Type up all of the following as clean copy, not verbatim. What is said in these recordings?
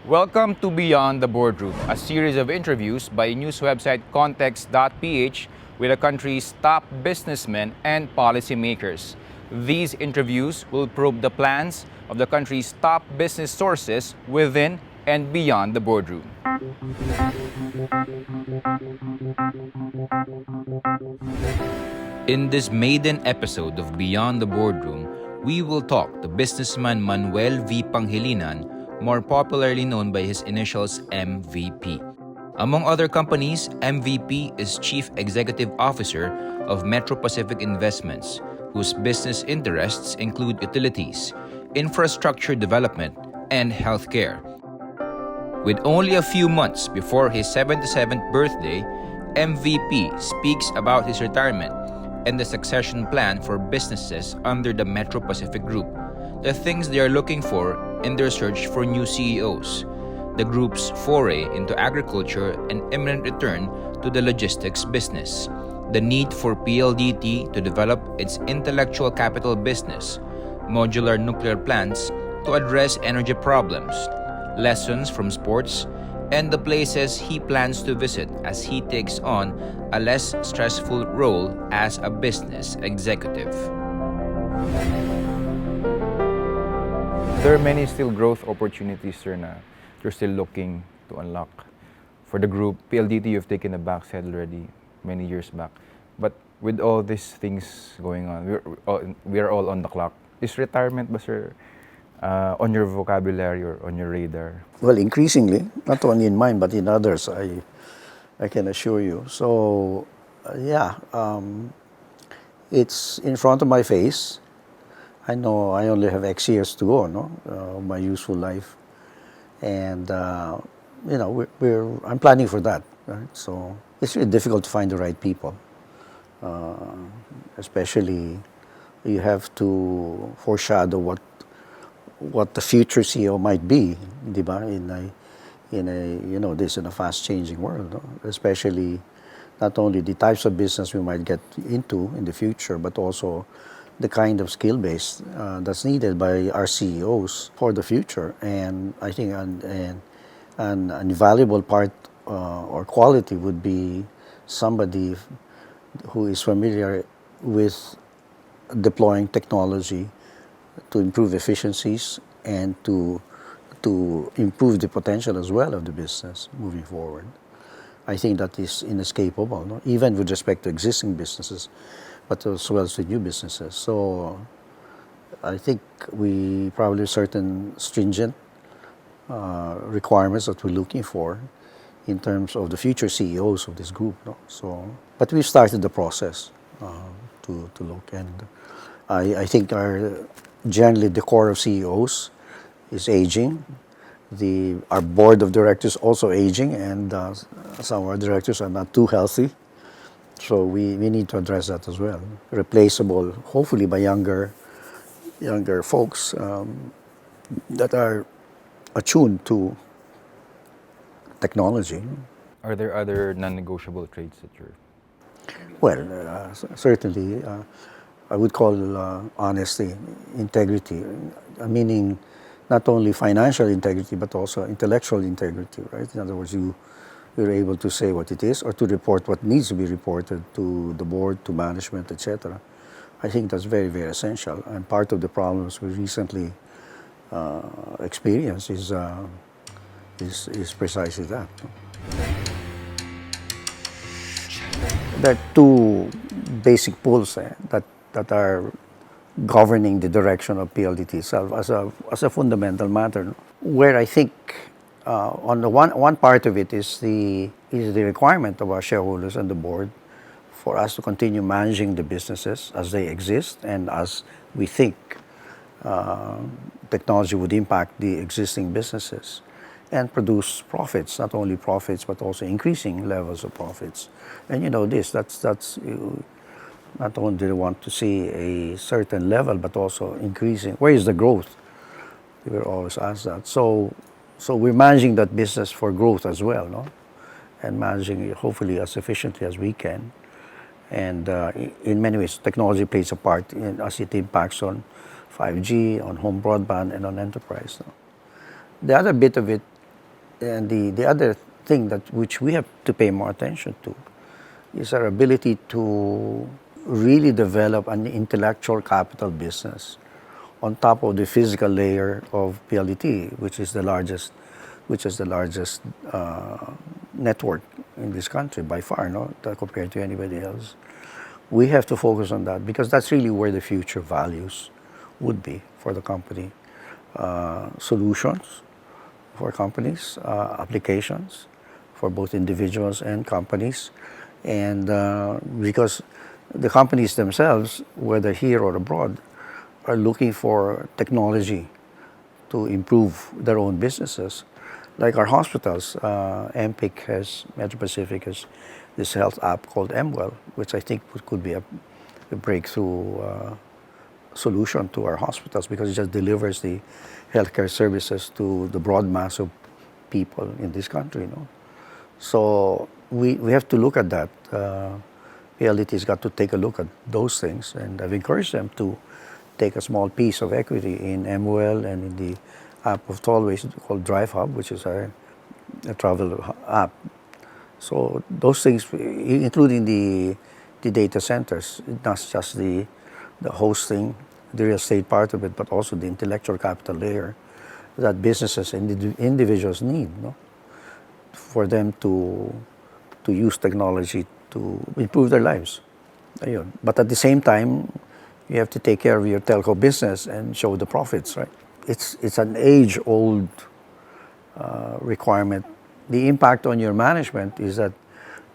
Welcome to Beyond the Boardroom, a series of interviews by news website Context.ph with the country's top businessmen and policymakers. These interviews will probe the plans of the country's top business sources within and beyond the boardroom. In this maiden episode of Beyond the Boardroom, we will talk to businessman Manuel V. Pangilinan, more popularly known by his initials MVP. Among other companies, MVP is Chief Executive Officer of Metro Pacific Investments, whose business interests include utilities, infrastructure development, and healthcare. With only a few months before his 77th birthday, MVP speaks about his retirement and the succession plan for businesses under the Metro Pacific Group, the things they are looking for in their search for new CEOs, the group's foray into agriculture and imminent return to the logistics business, the need for PLDT to develop its intellectual capital business, modular nuclear plants to address energy problems, lessons from sports, and the places he plans to visit as he takes on a less stressful role as a business executive. There are many still growth opportunities, sir, na you're still looking to unlock. For the group, PLDT, you've taken a backseat already many years back. But with all these things going on, we're all on the clock. Is retirement, ba, sir, on your vocabulary or on your radar? Well, increasingly, not only in mine, but in others, I can assure you. So, it's in front of my face. I know I only have X years to go, my useful life. And, I'm planning for that, right? So, it's really difficult to find the right people. Especially, you have to foreshadow what the future CEO might be, di ba? In a fast-changing world, no? Especially not only the types of business we might get into in the future, but also the kind of skill base that's needed by our CEOs for the future. And I think an invaluable part or quality would be somebody who is familiar with deploying technology to improve efficiencies and to improve the potential as well of the business moving forward. I think that is inescapable, no? Even with respect to existing businesses, but as well as the new businesses. So I think we probably have certain stringent requirements that we're looking for in terms of the future CEOs of this group. No? So, but we've started the process to look, and I think generally the core of CEOs is aging. Our board of directors also aging, and some of our directors are not too healthy. So we need to address that as well. Replaceable, hopefully, by younger folks that are attuned to technology. Are there other non-negotiable traits that you're... Well, certainly, I would call honesty, integrity, meaning not only financial integrity, but also intellectual integrity, right? In other words, you're able to say what it is or to report what needs to be reported to the board, to management, etc. I think that's very, very essential. And part of the problems we recently experienced is precisely that. There are two basic pulls that are governing the direction of PLDT itself as a fundamental matter. Where I think on the one part of it is the requirement of our shareholders and the board for us to continue managing the businesses as they exist and as we think technology would impact the existing businesses and produce profits, not only profits but also increasing levels of profits. And that's not only do they want to see a certain level but also increasing. Where is the growth? We were always asked that. So we're managing that business for growth as well, no? And managing it hopefully as efficiently as we can. And in many ways, technology plays a part as it impacts on 5G, on home broadband, and on enterprise. No? The other bit of it And the other thing that which we have to pay more attention to is our ability to really develop an intellectual capital business on top of the physical layer of PLDT, which is the largest network in this country by far, no, compared to anybody else. We have to focus on that because that's really where the future values would be for the company. Solutions for companies, applications for both individuals and companies. And because the companies themselves, whether here or abroad, are looking for technology to improve their own businesses. Like our hospitals, MPIC has, Metro Pacific has this health app called MWell, which I think could be a breakthrough solution to our hospitals because it just delivers the healthcare services to the broad mass of people in this country. You know? So we have to look at that. PLDT's got to take a look at those things, and I've encouraged them to take a small piece of equity in MWell and in the app of Tollways called Drive Hub, which is a travel app. So those things, including the data centers, not just the hosting, the real estate part of it, but also the intellectual capital layer that businesses and individuals need, no? For them to use technology to improve their lives. Ayun. But at the same time, you have to take care of your telco business and show the profits, right? It's an age-old requirement. The impact on your management is that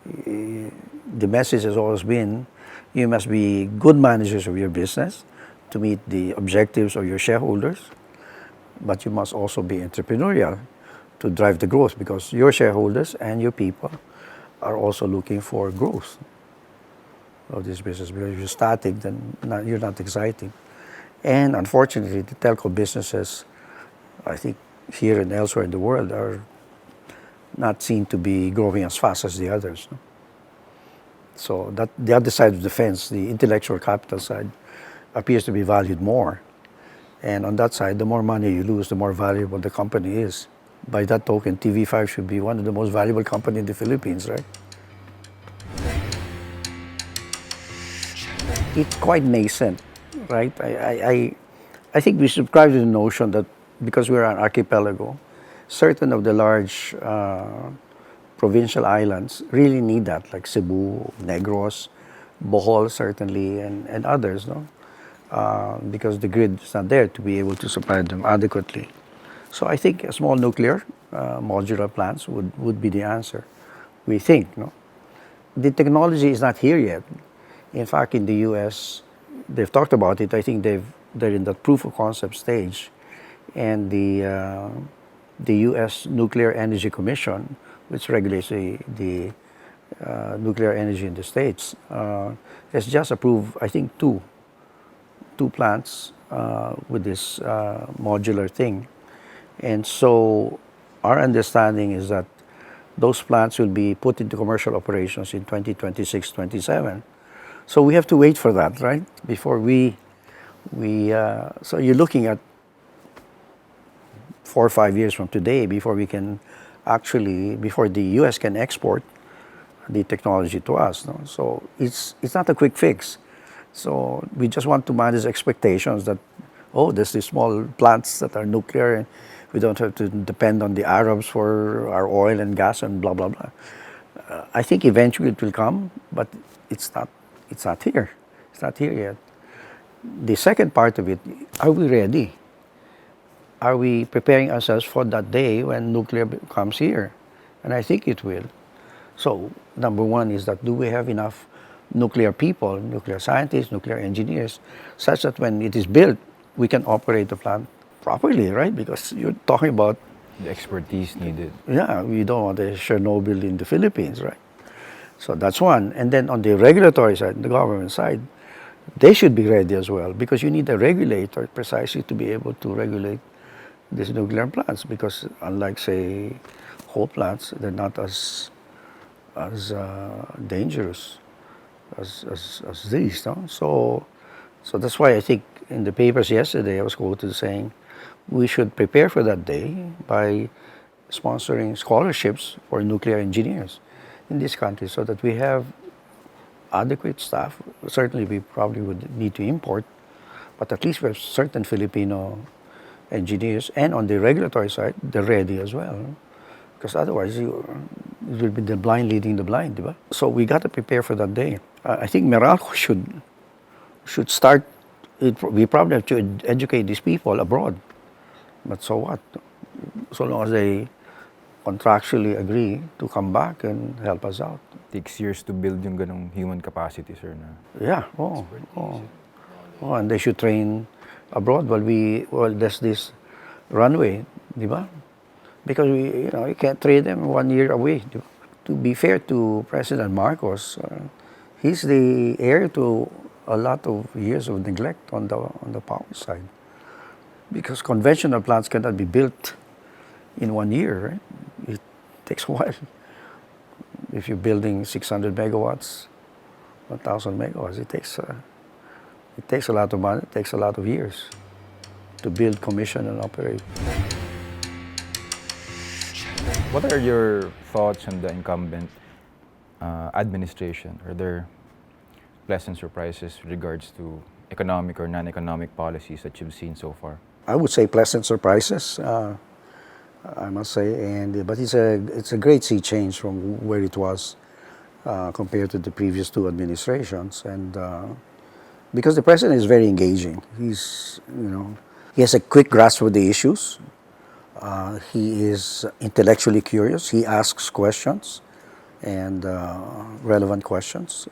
the message has always been, you must be good managers of your business to meet the objectives of your shareholders, but you must also be entrepreneurial to drive the growth because your shareholders and your people are also looking for growth of this business. Because if you're static, then you're not exciting. And unfortunately, the telco businesses, I think here and elsewhere in the world, are not seen to be growing as fast as the others. No? So that the other side of the fence, the intellectual capital side, appears to be valued more. And on that side, the more money you lose, the more valuable the company is. By that token, TV5 should be one of the most valuable companies in the Philippines, right? It's quite nascent, right? I think we subscribe to the notion that because we're an archipelago, certain of the large provincial islands really need that, like Cebu, Negros, Bohol certainly, and others, no? Because the grid is not there to be able to supply them adequately. So I think a small nuclear modular plants would be the answer, we think. No? The technology is not here yet. In fact, in the US, they've talked about it. I think they're in the proof of concept stage. And the US Nuclear Energy Commission, which regulates the nuclear energy in the States, has just approved, I think, two plants with this modular thing. And so our understanding is that those plants will be put into commercial operations in 2026, 27. So we have to wait for that, right? Before so you're looking at 4 or 5 years from today before we can before the US can export the technology to us. No? So it's not a quick fix. So we just want to manage expectations that, there's these small plants that are nuclear and we don't have to depend on the Arabs for our oil and gas and blah, blah, blah. I think eventually it will come, but it's not here. It's not here yet. The second part of it, are we ready? Are we preparing ourselves for that day when nuclear comes here? And I think it will. So number one is that do we have enough nuclear people, nuclear scientists, nuclear engineers, such that when it is built, we can operate the plant properly, right? Because you're talking about The expertise needed. Yeah, we don't want a Chernobyl in the Philippines, right? So that's one. And then on the regulatory side, the government side, they should be ready as well because you need a regulator precisely to be able to regulate these nuclear plants because unlike, say, coal plants, they're not as dangerous as these. No? So that's why I think in the papers yesterday I was quoted saying we should prepare for that day by sponsoring scholarships for nuclear engineers in this country so that we have adequate staff. Certainly, we probably would need to import, but at least we have certain Filipino engineers, and on the regulatory side, they're ready as well. Because otherwise, it will be the blind leading the blind, diba? So we got to prepare for that day. I think Meralco should start. We probably have to educate these people abroad, but so what? So long as they contractually agree to come back and help us out. Takes years to build yung ganong human capacity, sir. Na. Yeah. Oh, and they should train abroad while there's this runway, di ba? Because you can't trade them 1 year away. Di ba? To be fair to President Marcos, he's the heir to a lot of years of neglect on the power side. Because conventional plants cannot be built in 1 year, right? It takes a while. If you're building 600 megawatts, 1,000 megawatts, it takes a lot of money, it takes a lot of years to build, commission, and operate. What are your thoughts on the incumbent administration? Are there pleasant surprises with regards to economic or non-economic policies that you've seen so far? I would say pleasant surprises, I must say, but it's a great sea change from where it was compared to the previous two administrations, and because the president is very engaging. He has a quick grasp of the issues. He is intellectually curious. He asks questions, and relevant questions.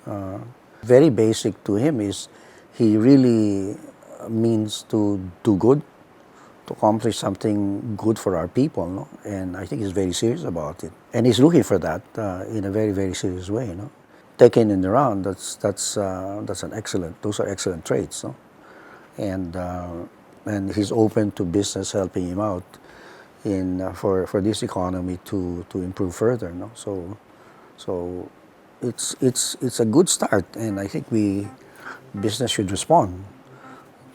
Very basic to him is he really means to do good, to accomplish something good for our people, no? And I think he's very serious about it. And he's looking for that in a very, very serious way, no? Taken in the round, that's an excellent. Those are excellent traits, no? And he's open to business helping him out for this economy to improve further, no? So it's a good start, and I think business should respond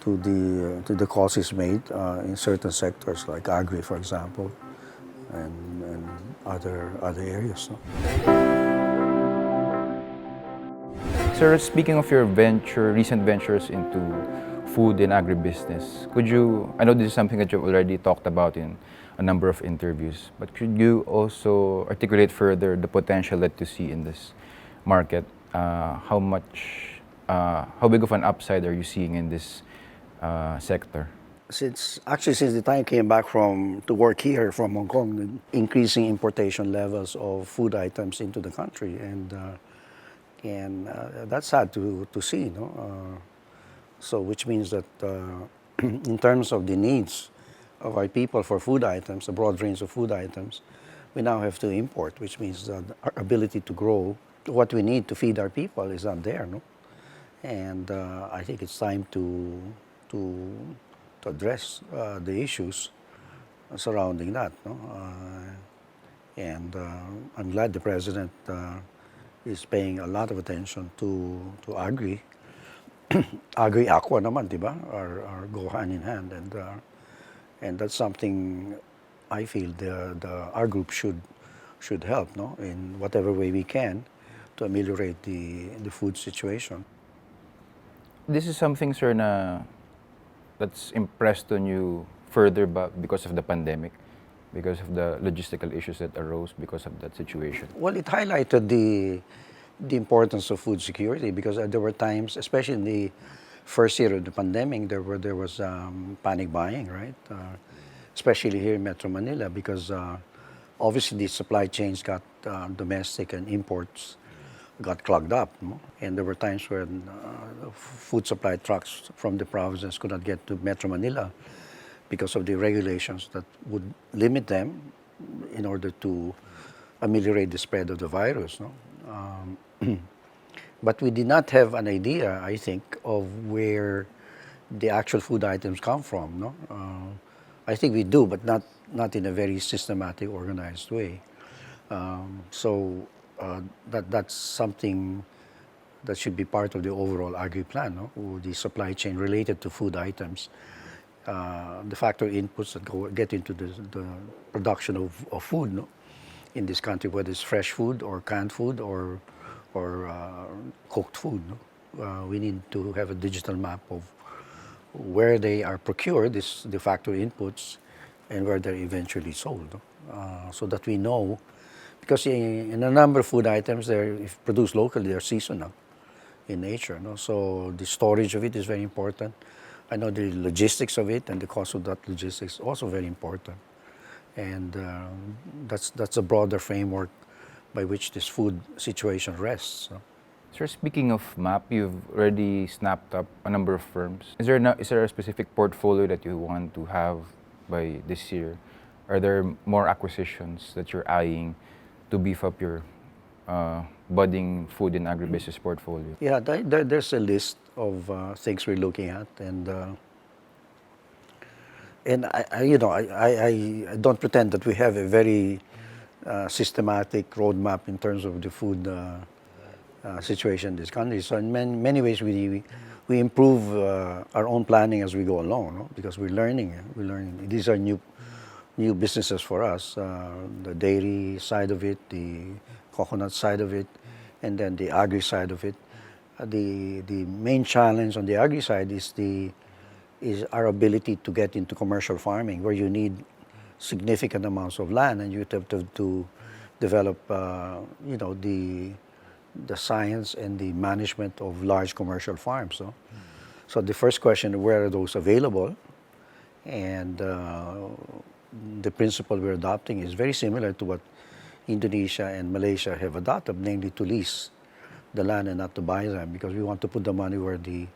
to the calls he's made in certain sectors like agri, for example, and other areas, no? Sir, speaking of your recent ventures into food and agribusiness, I know this is something that you've already talked about in a number of interviews, but could you also articulate further the potential that you see in this market? How big of an upside are you seeing in this sector? Since the time I came back to work here from Hong Kong, increasing importation levels of food items into the country, and that's sad to see, no? So which means that in terms of the needs of our people for food items, a broad range of food items, we now have to import, which means that our ability to grow what we need to feed our people is not there, no? And I think it's time to address the issues surrounding that, no? And I'm glad the president is paying a lot of attention to agri. Agri-aqua naman, di ba? Are go hand in hand, and that's something I feel our group should help, no? In whatever way we can to ameliorate the food situation. This is something, sir, that's impressed on you further because of the pandemic, because of the logistical issues that arose because of that situation? Well, it highlighted the importance of food security, because there were times, especially in the first year of the pandemic, there was panic buying, right? Especially here in Metro Manila, because obviously the supply chains got domestic and imports got clogged up, no? And there were times when food supply trucks from the provinces could not get to Metro Manila because of the regulations that would limit them in order to ameliorate the spread of the virus, no? But we did not have an idea, I think, of where the actual food items come from, no? I think we do, but not in a very systematic, organized way. That's something that should be part of the overall agri plan, no? Or the supply chain related to food items. the factor inputs that get into the production of food, no? In this country, whether it's fresh food or canned food or cooked food. No? We need to have a digital map of where they are procured, the factor inputs, and where they're eventually sold, no? So that we know, because in a number of food items, if produced locally, they're seasonal in nature. No? So the storage of it is very important. I know the logistics of it and the cost of that logistics is also very important. And that's a broader framework by which this food situation rests. No? Sir, speaking of map, you've already snapped up a number of firms. Is there a specific portfolio that you want to have by this year? Are there more acquisitions that you're eyeing to beef up your budding food and agribusiness portfolio? Yeah, there's a list of things we're looking at, and I don't pretend that we have a very systematic roadmap in terms of the food situation in this country. So in many ways, we improve our own planning as we go along, no? Because we're learning. These are new businesses for us. The dairy side of it, the coconut side of it, and then the agri side of it. The main challenge on the agri side is our ability to get into commercial farming, where you need significant amounts of land, and you have to develop, the science and the management of large commercial farms. No? So the first question, where are those available? And the principle we're adopting is very similar to what Indonesia and Malaysia have adopted, namely to lease the land and not to buy them, because we want to put the money where the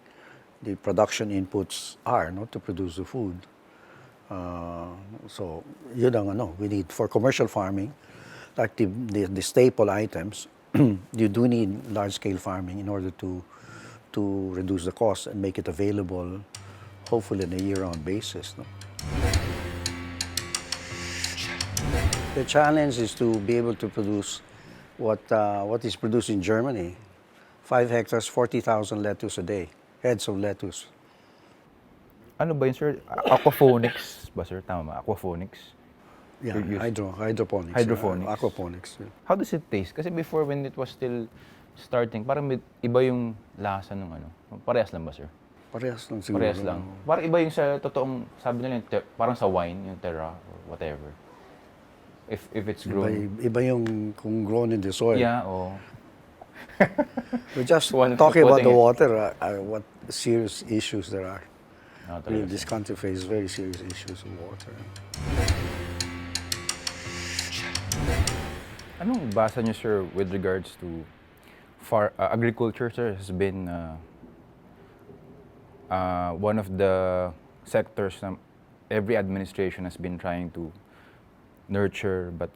production inputs are, to produce the food. So yun ang we need for commercial farming, like the staple items. You do need large-scale farming in order to reduce the cost and make it available, hopefully on a year-round basis. No? The challenge is to be able to produce what is produced in Germany, 5 hectares, 40,000 lettuce a day, heads of lettuce. Ano ba yun, sir? Aquaponics ba, sir? Tama ba? Aquaponics? Yeah, hydroponics. Hydroponics. Aquaponics. Yeah. How does it taste? Kasi before, when it was still starting, parang iba yung lasa ng Parehas lang ba, sir? Parehas lang siguro. Parehas lang. Parang iba yung sa totoong, sabi nila, parang sa wine, yung terra or whatever. If it's grown. Iba yung kung grown in the soil. Yeah, oo. We're just talking about the water, what serious issues there are. This country faces very serious issues of water. Anong basa niyo, sir, with regards to agriculture, sir, has been one of the sectors na every administration has been trying to nurture, but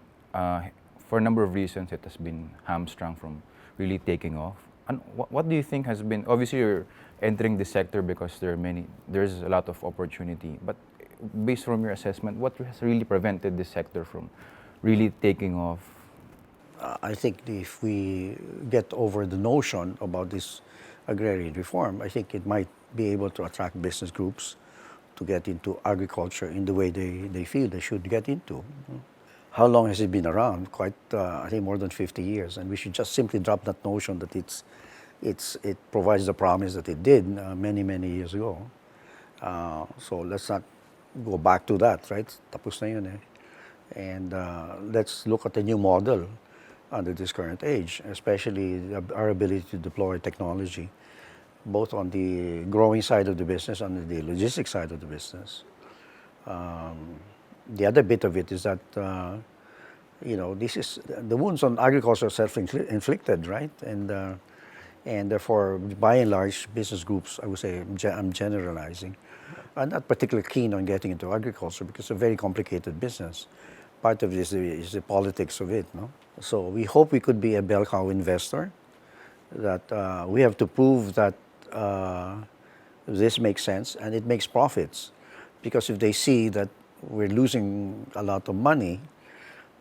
for a number of reasons, it has been hamstrung from really taking off. And what do you think has been, obviously you're entering the sector because there's a lot of opportunity, but based from your assessment, what has really prevented this sector from really taking off? I think if we get over the notion about this agrarian reform, I think it might be able to attract business groups to get into agriculture in the way they feel they should get into. How long has it been around? Quite, I think, more than 50 years. And we should just simply drop that notion that it provides the promise that it did many, many years ago. So let's not go back to that, right? Tapos na yun eh. And let's look at a new model under this current age, especially our ability to deploy technology, both on the growing side of the business and the logistics side of the business. The other bit of it is that, this is the wounds on agriculture are self-inflicted, right? And therefore, by and large, business groups, I would say, I'm generalizing, are not particularly keen on getting into agriculture because it's a very complicated business. Part of it is the politics of it, no? So we hope we could be a bell cow investor, that we have to prove that this makes sense and it makes profits. Because if they see that we're losing a lot of money,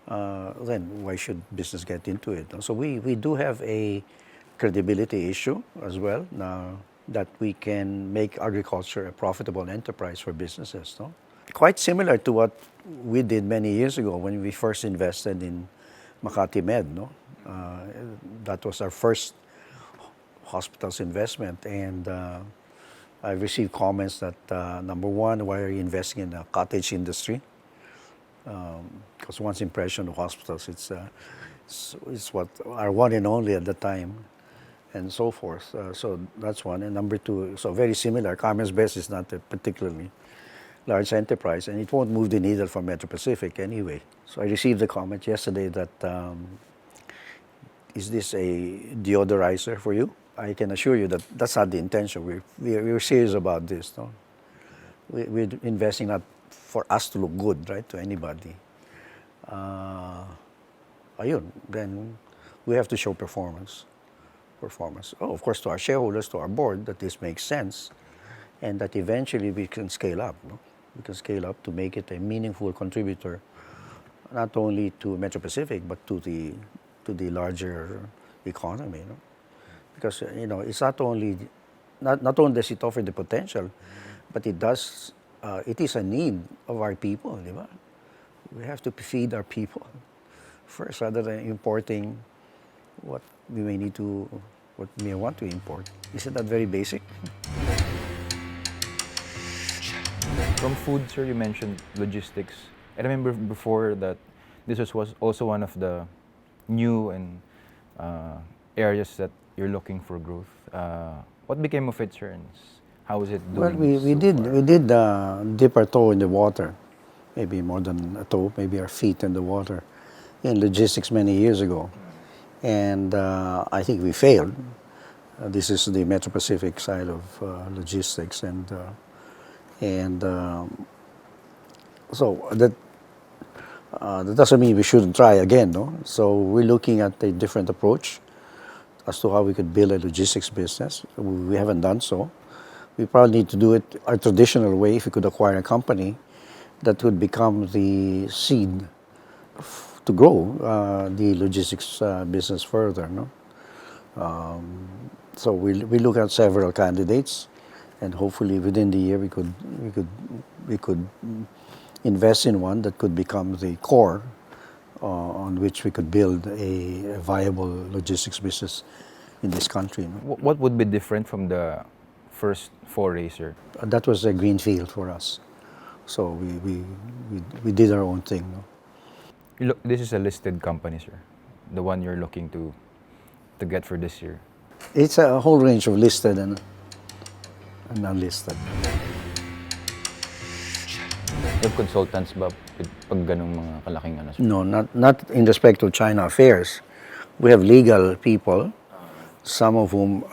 then why should business get into it? So we do have a credibility issue as well. Now, that we can make agriculture a profitable enterprise for businesses. No? Quite similar to what we did many years ago when we first invested in Makati Med. No? That was our first hospital's investment, and I received comments that number one, why are you investing in the cottage industry? Because one's impression of hospitals, it's what our one and only at the time, and so forth. So that's one. And number two, so very similar. Carmen's Best is not a particularly large enterprise, and it won't move the needle for Metro Pacific anyway. So I received a comment yesterday that, is this a deodorizer for you? I can assure you that that's not the intention. We're serious about this. No? We're investing not for us to look good, right, to anybody. Ayun, then we have to show performance. Oh, of course, to our shareholders, to our board, that this makes sense, and that eventually we can scale up. No? We can scale up to make it a meaningful contributor, not only to Metro Pacific, but to the larger economy. No? Because it's not only does it offer the potential, but it is a need of our people, di ba? We have to feed our people first, rather than importing what we may want to import. Isn't that very basic? From food, sir, you mentioned logistics. I remember before that this was also one of the new and areas that you're looking for growth. What became of it, sir? And how is it doing? Well, we did dip our toe in the water, maybe more than a toe, maybe our feet in the water, in logistics many years ago, and I think we failed. This is the Metro Pacific side of logistics, and so that doesn't mean we shouldn't try again, no? So we're looking at a different approach as to how we could build a logistics business. We haven't done so. We probably need to do it our traditional way if we could acquire a company that would become the seed to grow the logistics business further, no? So we look at several candidates, and hopefully within the year we could invest in one that could become the core on which we could build a viable logistics business in this country. No? What would be different from the first foray, sir? That was a green field for us. So we did our own thing. No? Look, this is a listed company, sir. The one you're looking to get for this year. It's a whole range of listed and unlisted. You have consultants ba pag ganung mga kalaking ano, sir? No, not in respect of China affairs. We have legal people, some of whom,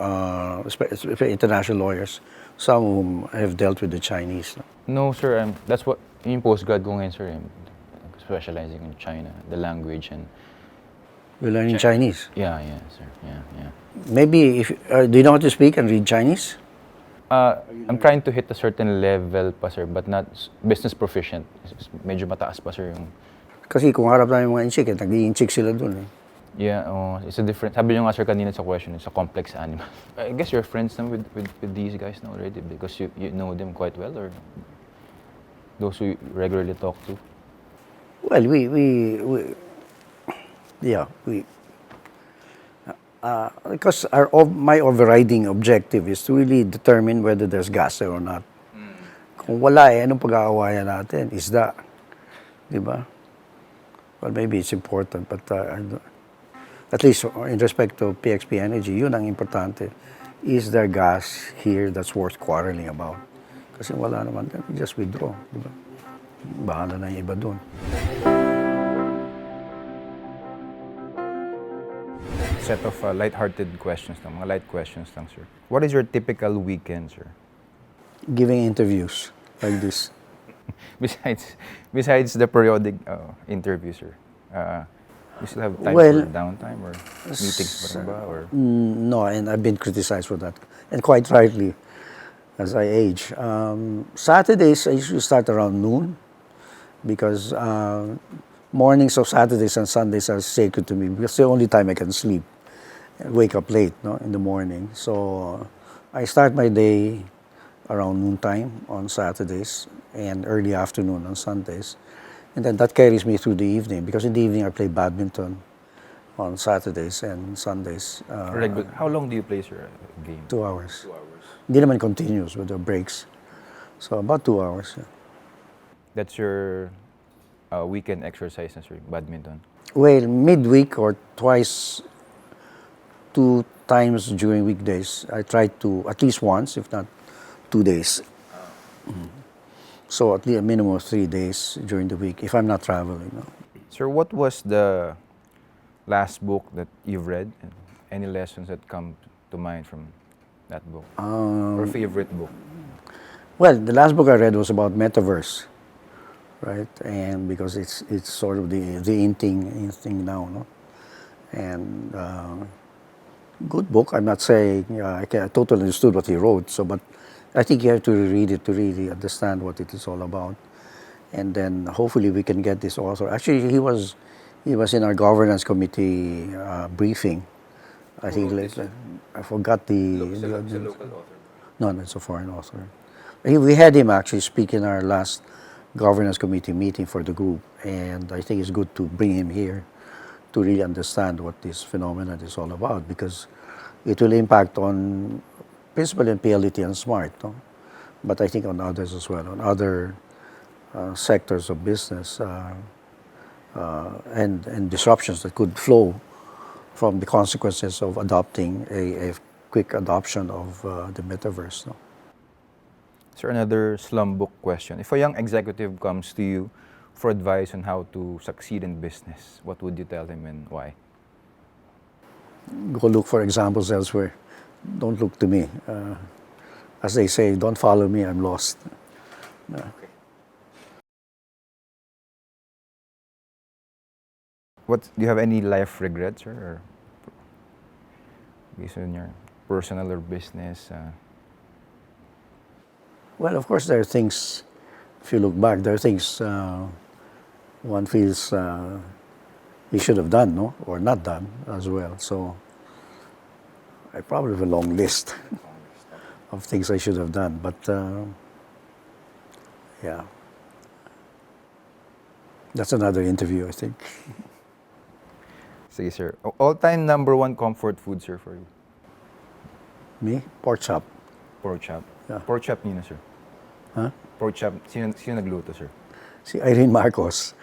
international lawyers, some of whom have dealt with the Chinese. No, sir. That's what yung postgrad ko ngayon, sir. Specializing in China, the language and... We're learning Chinese. Yeah, sir. Yeah. Maybe do you know how to speak and read Chinese? I'm trying to hit a certain level pa, sir, but not business proficient. Medyo mataas pa, sir, yung... Kasi kung harap namin mga inchik, nag-i-inchik sila dun eh. Yeah, it's a different... Sabi nyo nga, sir, kanina sa question, it's a complex animal. I guess you're friends now with these guys now already because you know them quite well, or those who you regularly talk to? Well, because my overriding objective is to really determine whether there's gas there or not. Kung wala anong pag-aawayan natin? Isda. Di ba? Well, maybe it's important, but at least in respect to PXP Energy, yun ang importante. Is there gas here that's worth quarreling about? Kasi wala naman, then we just withdraw. Di ba? Bahala na yung iba dun. Set of light-hearted questions lang, mga light questions lang, sir. What is your typical weekend, sir? Giving interviews like this. besides the periodic interviews, sir, you still have time for downtime or meetings pa rin ba? Or? No, and I've been criticized for that, and quite rightly, as I age. Saturdays, I usually start around noon, because mornings of Saturdays and Sundays are sacred to me, because it's the only time I can sleep and wake up late, no, in the morning. So I start my day around noontime on Saturdays and early afternoon on Sundays. And then that carries me through the evening because in the evening I play badminton on Saturdays and Sundays. How long do you play, sir, a game? 2 hours. 2 hours. Hindi naman continuous with the breaks. So about 2 hours. Yeah. That's your weekend exercise, na, sir, badminton. Well, midweek or twice, 2 times during weekdays. I try to at least once, if not 2 days. So at least a minimum of 3 days during the week if I'm not traveling. No? Sir, what was the last book that you've read? And any lessons that come to mind from that book? Or favorite book? Well, the last book I read was about metaverse, right? And because it's sort of the in thing now, no? And good book. I'm not saying I totally understood what he wrote. But I think you have to read it to really understand what it is all about. And then hopefully we can get this author. Actually, he was in our governance committee briefing. I think I forgot the. It's a local author. No, it's a foreign author. We had him actually speak in our last governance committee meeting for the group, and I think it's good to bring him here to really understand what this phenomenon is all about, because it will impact on principally on PLDT and SMART, no? But I think on others as well, on other sectors of business and disruptions that could flow from the consequences of adopting a quick adoption of the metaverse. No? Sir, another slum book question. If a young executive comes to you for advice on how to succeed in business, what would you tell him and why? Go look for examples elsewhere. Don't look to me. As they say, don't follow me, I'm lost. Okay. Do you have any life regrets, sir? Or based on your personal or business? Well, of course, there are things, if you look back, there are things one feels he should have done, no? Or not done as well. So I probably have a long list of things I should have done. But yeah, that's another interview, I think. Sige, sir. All-time number one comfort food, sir, for you? Me? Pork chop. Pork chop. Yeah. Pork chop nino, sir? Huh? Pork chop. Sino nagluto, sir? Si Irene Marcos.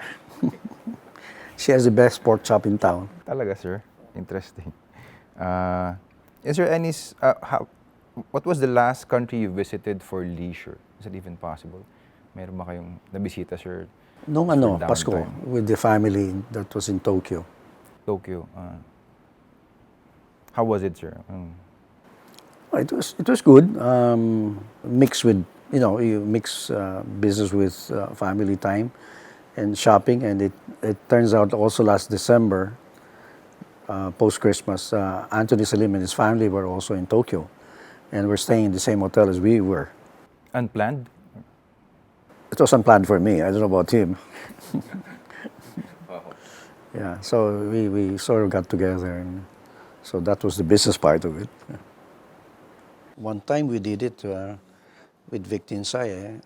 She has the best pork chop in town. Talaga, sir? Interesting. Is there any... what was the last country you visited for leisure? Is it even possible? Meron ba kayong nabisita, sir? Nung for Pasko, downtime? with the family that was in Tokyo. Tokyo. How was it, sir? It was good. Mixed with, you mix business with family time and shopping, and it turns out also last December, post-Christmas, Anthony Salim and his family were also in Tokyo, and we're staying in the same hotel as we were. Unplanned? It was unplanned for me. I don't know about him. Yeah, so we sort of got together, and so that was the business part of it. Yeah. One time we did it with Vic Tinsay.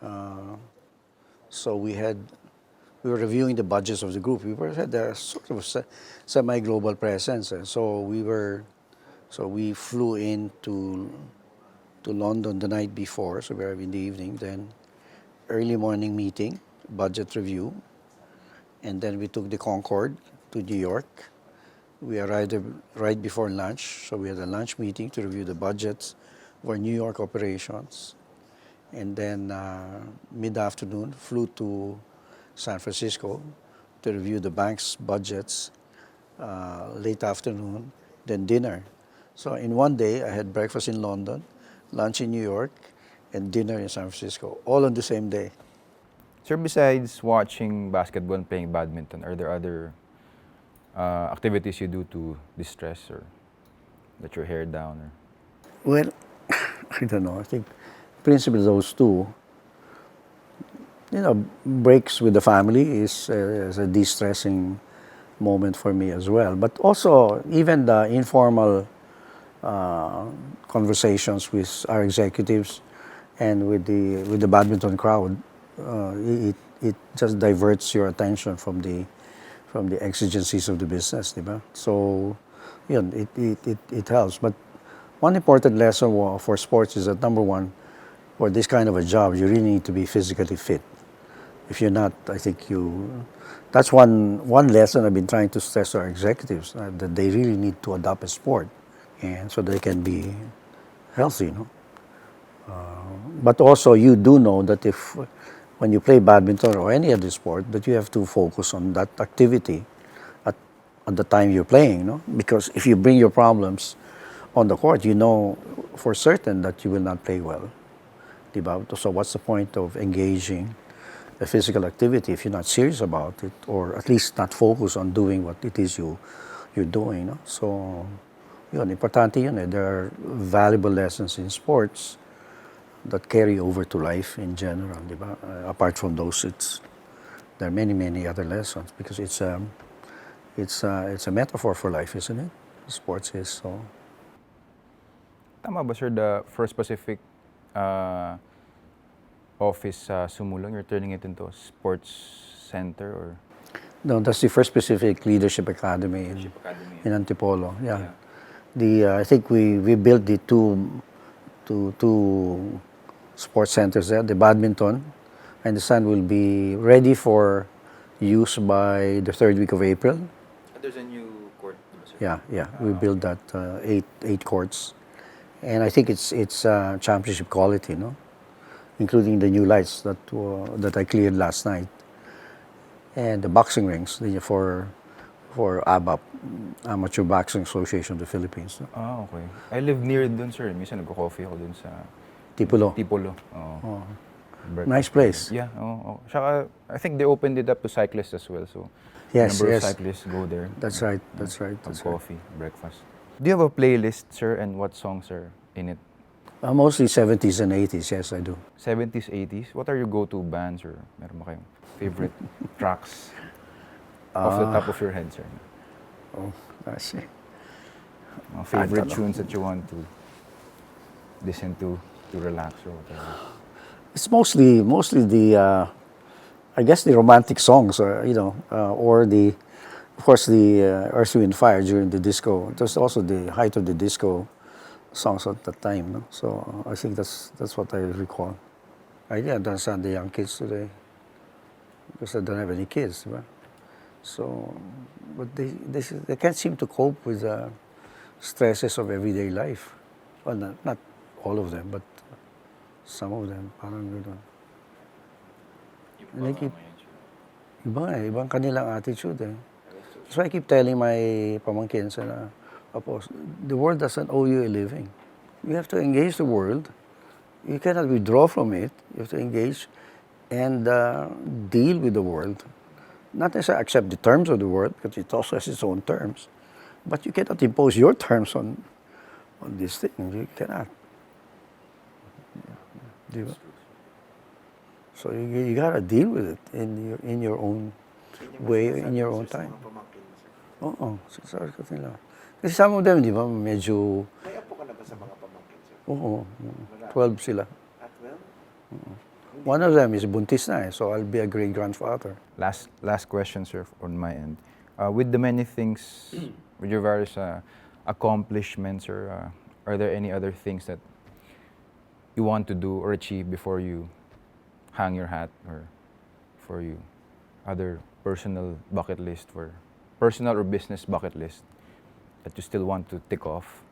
So we were reviewing the budgets of the group. We had a sort of semi-global presence. So we flew to London the night before, so we were in the evening. Then early morning meeting, budget review, and then we took the Concorde to New York. We arrived right before lunch, so we had a lunch meeting to review the budgets for New York operations. And then mid-afternoon, flew to San Francisco to review the bank's budgets. Late afternoon, then dinner. So in one day, I had breakfast in London, lunch in New York, and dinner in San Francisco, all on the same day. Sir, besides watching basketball and playing badminton, are there other activities you do to distress or let your hair down? Or? Well, I don't know. I think principally those two. Breaks with the family is a de-stressing moment for me as well. But also even the informal uh, conversations with our executives and with the badminton crowd, it just diverts your attention from the exigencies of the business, di ba? So, yun, it helps. But one important lesson for sports is that number one, for this kind of a job, you really need to be physically fit. If you're not, I think that's one lesson I've been trying to stress to our executives, that they really need to adopt a sport, and so they can be healthy, you know. But also, you do know that if when you play badminton or any other sport, that you have to focus on that activity at the time you're playing, you know? Because if you bring your problems on the court, you know for certain that you will not play well. Diba? So what's the point of engaging a physical activity if you're not serious about it, or at least not focus on doing what it is you're doing, no? So, yun, importante yun eh. There are valuable lessons in sports that carry over to life in general, di ba? Apart from those, there are many other lessons, because it's a metaphor for life, isn't it? Sports is so. Tama ba, sir, the First Pacific office sa Sumulong, you're turning it into a sports center, or? No, that's the First Pacific Leadership Academy in Antipolo. Yeah. I think we built the two sports centers there. The badminton, I understand, will be ready for use by the third week of April. There's a new court, sir? Yeah. We built that eight courts, and I think it's championship quality, no? Including the new lights that I cleared last night, and the boxing rings for ABAP, Amateur Boxing Association of the Philippines. No? Okay. I live near dun, sir. Minsan nagko-coffee ako dun sa Tipolo. Oo. Nice place. Yeah. Saka, I think they opened it up to cyclists as well. So, Yes. number of cyclists go there. That's right. Have coffee, breakfast. Do you have a playlist, sir, and what songs are in it? Mostly 70s and 80s, yes, I do. 70s, 80s? What are your go-to bands, or meron ba kayong favorite tracks off the top of your head, sir? I see. Mga favorite tunes that you want to listen to relax or whatever? It's mostly the, I guess, the romantic songs, or of course, the Earth, Wind, Fire during the disco. It was also the height of the disco songs at that time, no? So I think that's what I recall. I didn't understand the young kids today, because I don't have any kids, right? So, but they can't seem to cope with the stresses of everyday life. Well, not all of them, but some of them, parang gano'n. Ibang kanilang attitude eh. So I keep telling my pamangkins na, the world doesn't owe you a living. You have to engage the world. You cannot withdraw from it. You have to engage and deal with the world. Not necessarily accept the terms of the world, because it also has its own terms. But you cannot impose your terms on this thing. You cannot. So you gotta deal with it in your own way, in your own time. Oo, sasabi ko nila. Kasi some of them, di ba, medyo... May apo ka na ba sa mga pamangkin, sir? Oo, 12 sila. At 12? One of them is buntis na eh, so I'll be a great-grandfather. Last question, sir, on my end. With the many things, with your various accomplishments, or are there any other things that you want to do or achieve before you hang your hat, or for you other personal bucket list, for personal or business bucket list that you still want to tick off?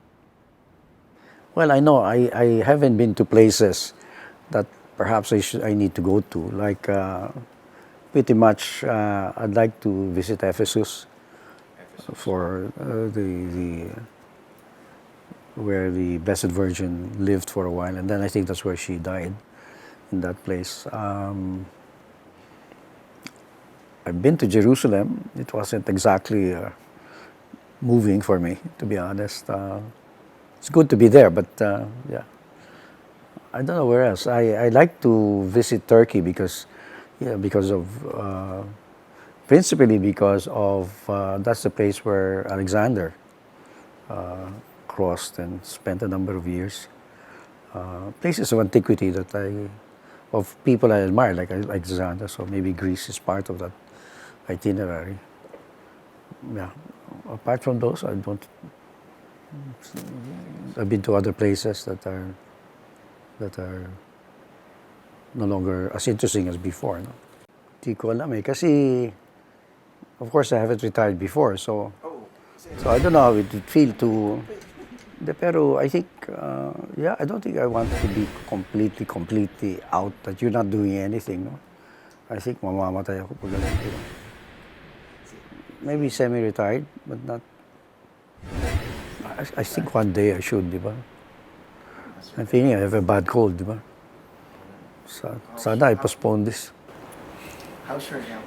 Well, I know I haven't been to places that perhaps I need to go to. Like, pretty much, I'd like to visit Ephesus for where the Blessed Virgin lived for a while, and then I think that's where she died, in that place. I've been to Jerusalem. It wasn't exactly moving for me, to be honest. It's good to be there, but yeah. I don't know where else. I like to visit Turkey principally because of that's the place where Alexander crossed and spent a number of years. Places of antiquity of people I admire, like Zanda, so maybe Greece is part of that itinerary. Yeah. Apart from those, I've been to other places that are no longer as interesting as before. No? Di ko alam eh, kasi of course I haven't retired before, so I don't know how it would feel to. Pero I think, I don't think I want to be completely out, that you're not doing anything. No? I think mamamatay ako pag ganun. Maybe semi-retired, but not. I think one day I should, di ba? I'm thinking I have a bad cold, di ba? Sana I postpone this. How's your health?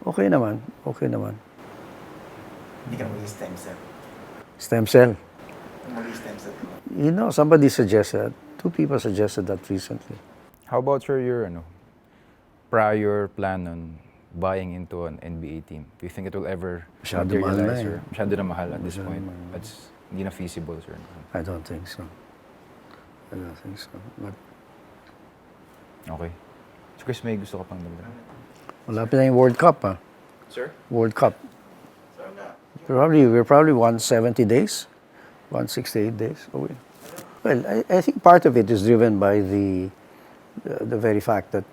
Okay naman. Hindi ka mag-stem cell. Stem cell. Mag-stem cell ka ba? You know, somebody suggested, 2 people suggested that recently. How about, sir, your prior plan on buying into an NBA team? Do you think it will ever Masyado mahal na materialize, eh. sir? Masyado na mahal at this Masyado point. mahal. That's hindi na feasible, sir. I don't think so. But Okay. So, Chris, may gusto ka pang dagdag? malapit na yung World Cup, ah. Sir? World Cup. We're probably 170 days, 168 days away. Well, I think part of it is driven by the very fact that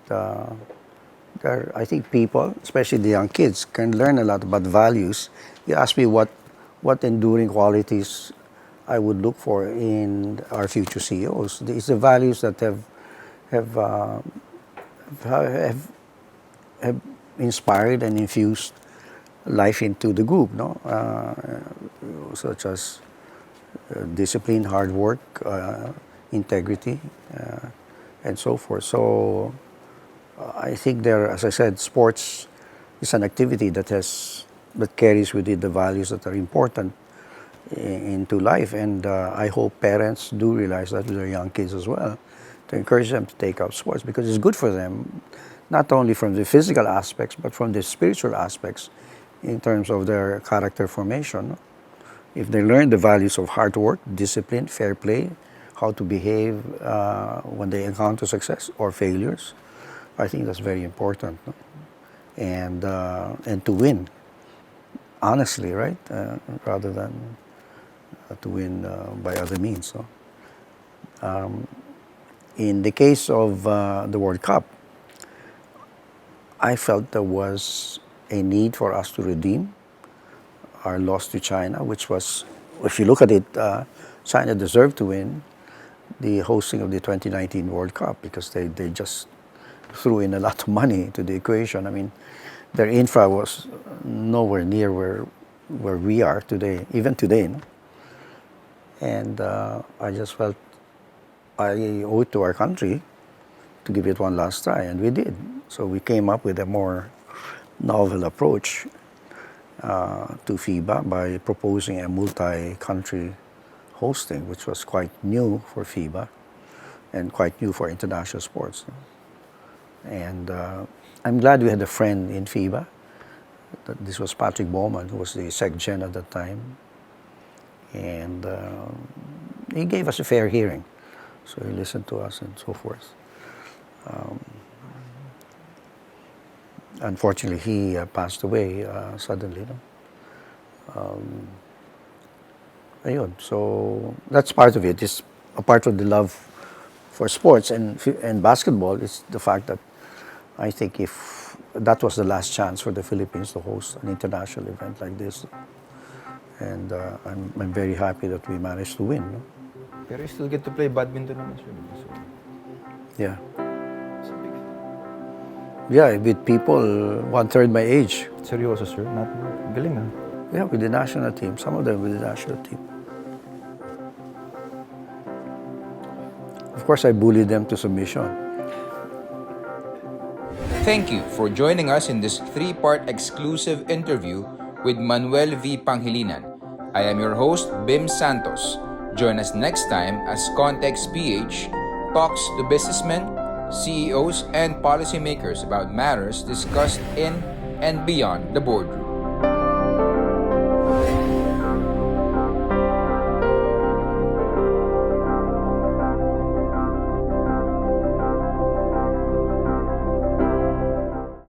I think people, especially the young kids, can learn a lot about values. You ask me what enduring qualities I would look for in our future CEOs. It's the values that have inspired and infused life into the group, no? Such as discipline, hard work, integrity, and so forth. So I think as I said, sports is an activity that carries with it the values that are important into life, and I hope parents do realize that with their young kids as well, to encourage them to take up sports because it's good for them, not only from the physical aspects but from the spiritual aspects in terms of their character formation. If they learn the values of hard work, discipline, fair play, how to behave when they encounter success or failures, I think that's very important. No? And to win, honestly, right? Rather than to win by other means. No? In the case of the World Cup, I felt there was a need for us to redeem our loss to China, which was, if you look at it, China deserved to win the hosting of the 2019 World Cup because they just threw in a lot of money to the equation. I mean, their infra was nowhere near where we are today, even today. No? And I just felt I owe it to our country to give it one last try, and we did. So we came up with a more novel approach to FIBA by proposing a multi-country hosting, which was quite new for FIBA and quite new for international sports. And I'm glad we had a friend in FIBA. This was Patrick Bowman, who was the SecGen at that time. And he gave us a fair hearing. So he listened to us and so forth. Unfortunately, he passed away suddenly. No? Ayun. So that's part of it. It's a part of the love for sports and basketball is the fact that I think if that was the last chance for the Philippines to host an international event like this, and I'm very happy that we managed to win. No? Pero you still get to play badminton naman, sir. So, Yeah. it's a big... Yeah, with people 1/3 my age. Seryoso, sir? Galing, ha? Yeah, with the national team. Some of them with the national team. Of course, I bullied them to submission. Thank you for joining us in this 3-part exclusive interview with Manuel V. Pangilinan. I am your host, Bim Santos. Join us next time as Context.ph talks to businessmen, CEOs, and policymakers about matters discussed in and beyond the boardroom.